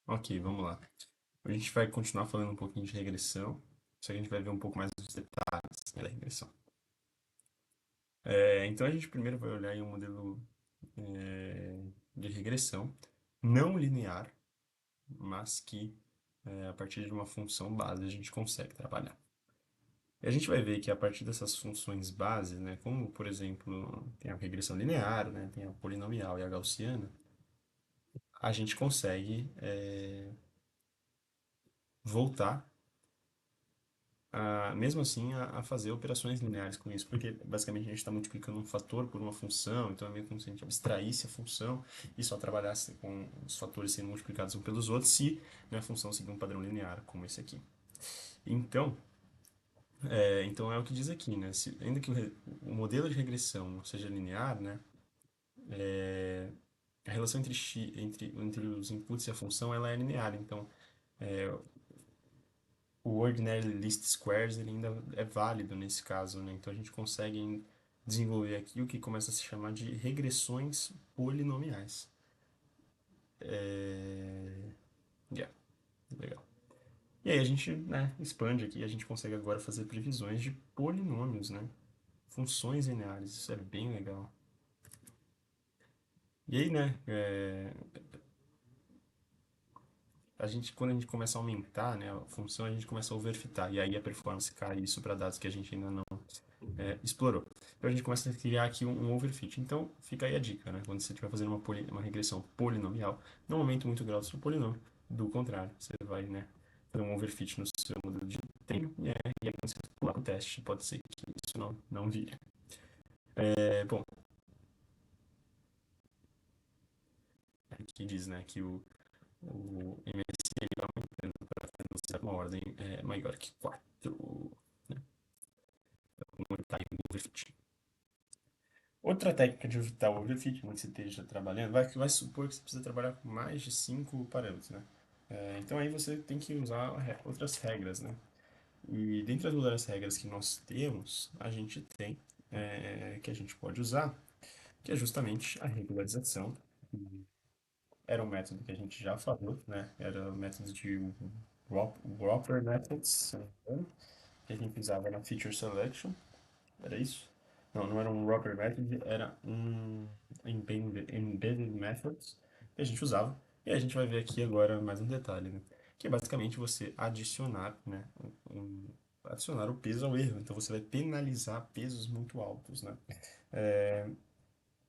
Ok, vamos lá. A gente vai continuar falando um pouquinho de regressão, só que a gente vai ver um pouco mais dos detalhes, né, da regressão. Então a gente primeiro vai olhar em um modelo de regressão não linear, mas que a partir de uma função base a gente consegue trabalhar. E a gente vai ver que a partir dessas funções base, né, como por exemplo tem a regressão linear, né, tem a polinomial e a gaussiana, a gente consegue voltar mesmo assim, a fazer operações lineares com isso, porque basicamente a gente está multiplicando um fator por uma função, então é meio como se a gente abstraísse a função e só trabalhasse com os fatores sendo multiplicados um pelos outros se, né, a função seguir um padrão linear, como esse aqui. Então, então é o que diz aqui, né? Ainda que o modelo de regressão seja linear, né, a relação entre os inputs e a função ela é linear, então o ordinary least squares ele ainda é válido nesse caso, né? Então a gente consegue desenvolver aqui o que começa a se chamar de regressões polinomiais. Yeah, legal. E aí a gente, né, expande aqui, a gente consegue agora fazer previsões de polinômios, né? Funções lineares, isso é bem legal. E aí, né, quando a gente começa a aumentar, né, a função, a gente começa a overfitar, e aí a performance cai isso para dados que a gente ainda não explorou. Então a gente começa a criar aqui um overfit. Então fica aí a dica, né? Quando você estiver fazendo uma regressão polinomial, não aumente muito o grau do seu polinômio. Do contrário, você vai, né, fazer um overfit no seu modelo de treino e aí quando você pular o teste, pode ser que isso não vire. Bom, aqui diz, né, que o MSI ele vai aumentando para anunciar uma ordem maior que 4, né? Então, está aí um overfit. Outra técnica de evitar o overfit, onde você esteja trabalhando, vai supor que você precisa trabalhar com mais de 5 parâmetros, né? Então aí você tem que usar outras regras, né? E dentre as outras regras que nós temos, a gente tem, que a gente pode usar, que é justamente a regularização. Era um método que a gente já falou, né? Era o método de Whopper Methods, se não me engano, que a gente usava na Feature Selection. Era isso? Não, não era um Wrapper Method, era um Embedded Methods que a gente usava. E a gente vai ver aqui agora mais um detalhe, né? Que é basicamente você adicionar, né? Adicionar o peso ao erro. Então você vai penalizar pesos muito altos, né?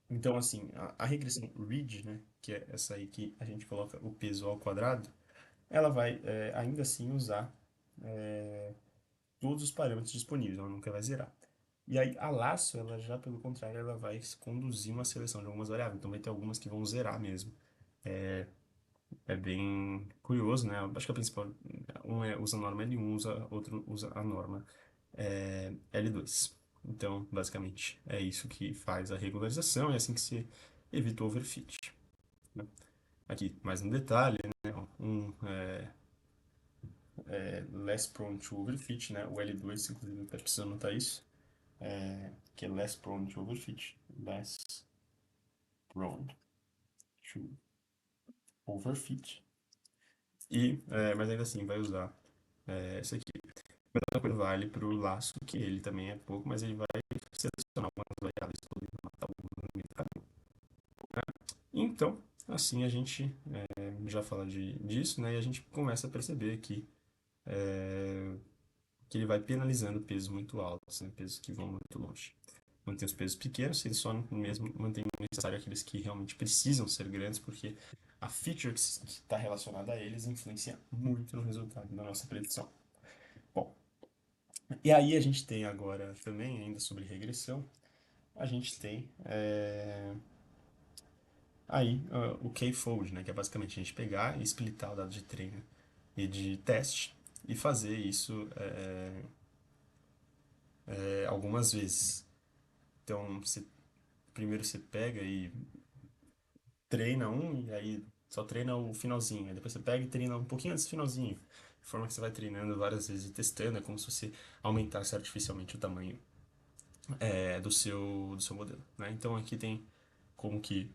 Então, assim, a regressão ridge, né? Que é essa aí que a gente coloca o peso ao quadrado, ela vai ainda assim usar todos os parâmetros disponíveis, ela nunca vai zerar. E aí a laço, ela já pelo contrário, ela vai conduzir uma seleção de algumas variáveis. Então vai ter algumas que vão zerar mesmo. É bem curioso, né? Acho que a principal, usa a norma L1, outro usa a norma L2. Então, basicamente, é isso que faz a regularização, é assim que se evita o overfit, né? Aqui, mais um detalhe, né? Less prone to overfit, né? O L2, inclusive, está precisando notar isso, que é less prone to overfit. Less prone to overfit. Mas ainda assim vai usar esse aqui. Mas a coisa vale para o laço, que ele também é pouco, mas ele vai selecionar algumas variáveis para matar algumas no meio do caminho. Então, assim a gente já fala disso, né? E a gente começa a perceber que ele vai penalizando pesos muito altos, né? Pesos que vão muito longe. Mantém os pesos pequenos, ele só mesmo mantém necessário aqueles que realmente precisam ser grandes, porque a feature que está relacionada a eles influencia muito no resultado da nossa predição. Bom, e aí a gente tem agora também, ainda sobre regressão, a gente tem aí o K-fold, né, que é basicamente a gente pegar e splitar o dado de treino e de teste e fazer isso algumas vezes. Então, primeiro você pega e treina e aí só treina o finalzinho. Aí depois você pega e treina um pouquinho antes do finalzinho. De forma que você vai treinando várias vezes e testando. É como se você aumentasse artificialmente o tamanho do seu modelo, né? Então aqui tem como que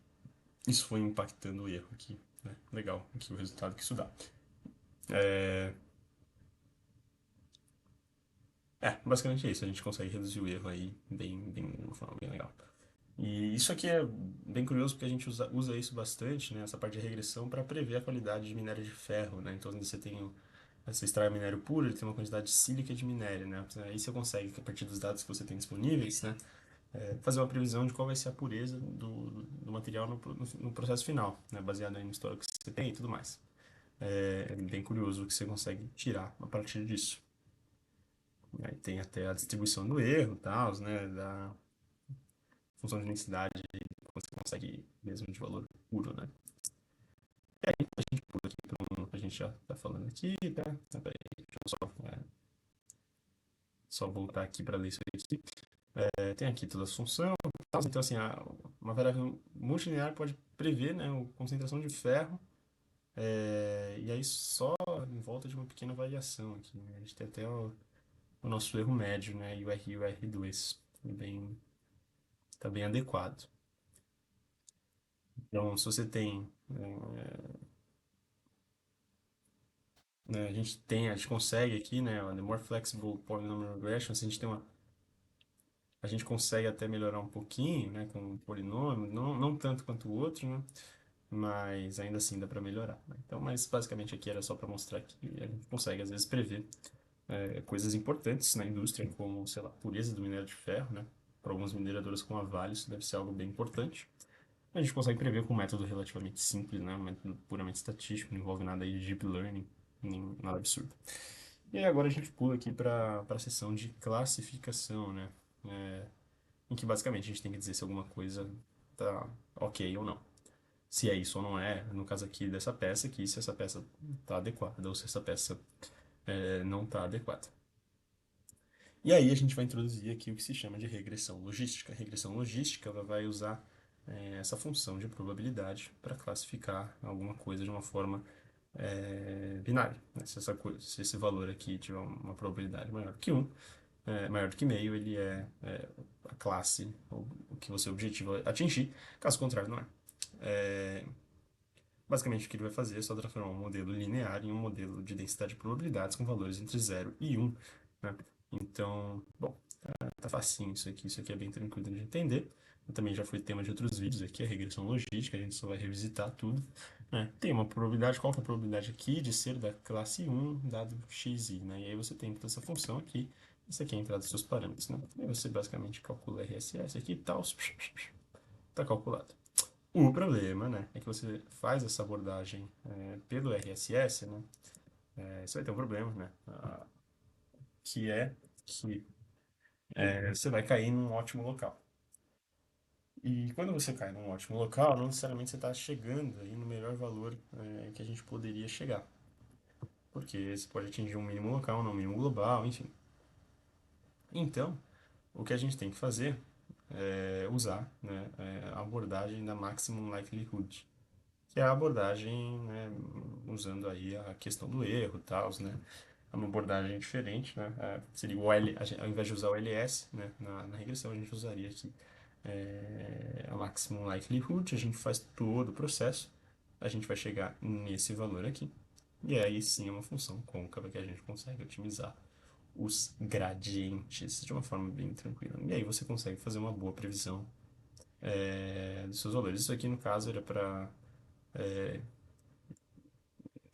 isso foi impactando o erro aqui. né? Legal aqui o resultado que isso dá. É, basicamente é isso. A gente consegue reduzir o erro aí de uma forma bem legal. E isso aqui é bem curioso porque a gente usa isso bastante, né? Essa parte de regressão para prever a qualidade de minério de ferro, né? Então, quando você extrai minério puro, ele tem uma quantidade sílica de minério, né? Aí você consegue, a partir dos dados que você tem disponíveis, né? Fazer uma previsão de qual vai ser a pureza do material no processo final, né? Baseado aí no histórico que você tem e tudo mais. É bem curioso o que você consegue tirar a partir disso. Aí tem até a distribuição do erro, tal, né? Da função de unicidade que você consegue mesmo de valor puro, né? E aí a gente pula aqui para a gente já tá falando aqui, tá? Peraí, deixa eu só voltar aqui para ler isso aqui. Tem aqui toda a função, tal. Então assim, uma variável multilinear pode prever, né, a concentração de ferro, e aí só em volta de uma pequena variação aqui, né? A gente tem até o nosso erro médio, né, UR e UR2, bem, tá bem adequado. Então, se você tem, né, a gente consegue aqui, né, the more flexible polynomial regression, se a gente tem a gente consegue até melhorar um pouquinho, né, com o polinômio, não tanto quanto o outro, né, mas ainda assim dá para melhorar, né? Então, mas basicamente aqui era só para mostrar que a gente consegue às vezes prever coisas importantes na indústria, como, sei lá, pureza do minério de ferro, né? Para algumas mineradoras como a Vale, isso deve ser algo bem importante. A gente consegue prever com um método relativamente simples, né? Um método puramente estatístico, não envolve nada aí de deep learning, nem nada absurdo. E aí agora a gente pula aqui para a seção de classificação, né? É, em que basicamente a gente tem que dizer se alguma coisa tá ok ou não. Se é isso ou não é, no caso aqui dessa peça aqui, se essa peça está adequada ou se essa peça não está adequada. E aí a gente vai introduzir aqui o que se chama de regressão logística. A regressão logística ela vai usar essa função de probabilidade para classificar alguma coisa de uma forma binária, né? Se esse valor aqui tiver uma probabilidade maior que um, maior do que meio, ele é a classe, ou o que você objetiva atingir, caso contrário, não é. É, Basicamente, o que ele vai fazer é só transformar um modelo linear em um modelo de densidade de probabilidades com valores entre 0 e 1, né? Então, bom, tá facinho isso aqui é bem tranquilo de entender. Eu também já foi tema de outros vídeos aqui, a regressão logística, a gente só vai revisitar tudo, né? Tem uma probabilidade, qual que é a probabilidade aqui de ser da classe 1 dado xi, né? E aí você tem toda essa função aqui, isso aqui é a entrada dos seus parâmetros, né? E aí você basicamente calcula RSS aqui e tal, tá calculado. O problema, né, é que você faz essa abordagem pelo RSS, né, você vai ter um problema, né, que é que você vai cair num ótimo local. E quando você cai num ótimo local, não necessariamente você está chegando aí no melhor valor que a gente poderia chegar. Porque você pode atingir um mínimo local, não um mínimo global, enfim. Então, o que a gente tem que fazer é usar, né, a abordagem da Maximum Likelihood, que é a abordagem, né, usando aí a questão do erro e tal, né, é uma abordagem diferente, né, seria ao invés de usar o LS, né, na regressão, a gente usaria aqui a Maximum Likelihood, a gente faz todo o processo, a gente vai chegar nesse valor aqui, e aí sim é uma função côncava que a gente consegue otimizar os gradientes de uma forma bem tranquila. E aí você consegue fazer uma boa previsão dos seus valores. Isso aqui, no caso, era para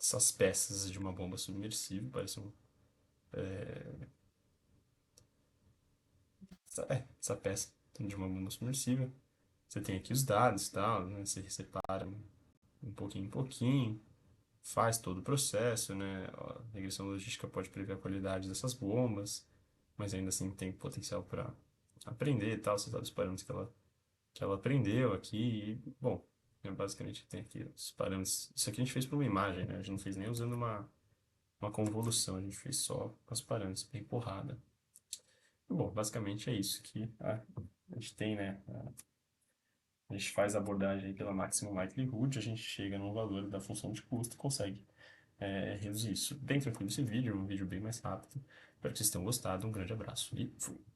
essas peças de uma bomba submersível, parece essa peça de uma bomba submersível. Você tem aqui os dados e tal, né? Você separa um pouquinho em pouquinho, faz todo o processo, né? A regressão logística pode prever a qualidade dessas bombas, mas ainda assim tem potencial para aprender e tal, você sabe os parâmetros que ela aprendeu aqui. E, bom, basicamente tem aqui os parâmetros. Isso aqui a gente fez para uma imagem, né? A gente não fez nem usando uma convolução, a gente fez só com os parâmetros, bem porrada. Bom, basicamente é isso que a gente tem, né? A gente faz a abordagem pela maximum likelihood, a gente chega no valor da função de custo e consegue reduzir isso. Bem tranquilo esse vídeo, um vídeo bem mais rápido. Espero que vocês tenham gostado. Um grande abraço e fui!